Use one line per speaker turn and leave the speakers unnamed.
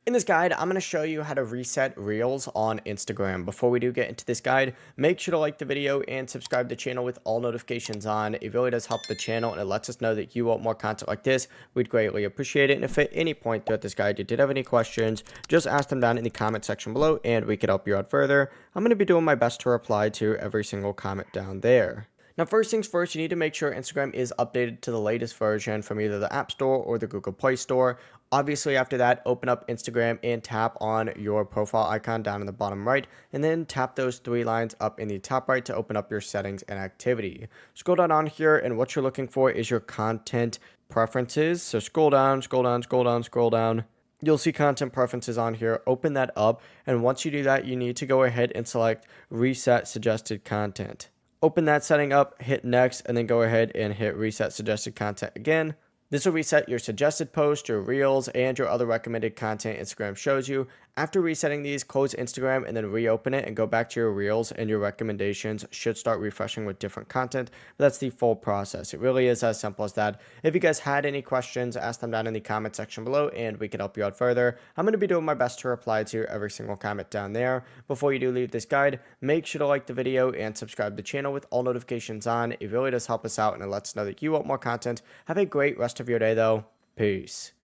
In this guide, I'm going to show you how to reset Reels on Instagram. Before we do get into this guide, make sure to like the video and subscribe to the channel with all notifications on. It really does help the channel and it lets us know that you want more content like this. We'd greatly appreciate it. And if at any point throughout this guide you did have any questions, just ask them down in the comment section below and we could help you out further. I'm going to be doing my best to reply to every single comment down there. Now, first things first, you need to make sure Instagram is updated to the latest version from either the App Store or the Google Play Store. Obviously, after that, open up Instagram and tap on your profile icon down in the bottom right, and then tap those three lines up in the top right to open up your settings and activity. Scroll down on here, and what you're looking for is your content preferences. So scroll down, scroll down, scroll down, scroll down. You'll see content preferences on here. Open that up, and once you do that, you need to go ahead and select Reset Suggested Content. Open that setting up, hit next, and then go ahead and hit reset suggested content again. This will reset your suggested post, your reels, and your other recommended content Instagram shows you. After resetting these, close Instagram and then reopen it and go back to your reels, and your recommendations should start refreshing with different content. But that's the full process. It really is as simple as that. If you guys had any questions, ask them down in the comment section below and we can help you out further. I'm going to be doing my best to reply to every single comment down there. Before you do leave this guide, make sure to like the video and subscribe to the channel with all notifications on. It really does help us out and it lets us know that you want more content. Have a great rest of your day though. Peace.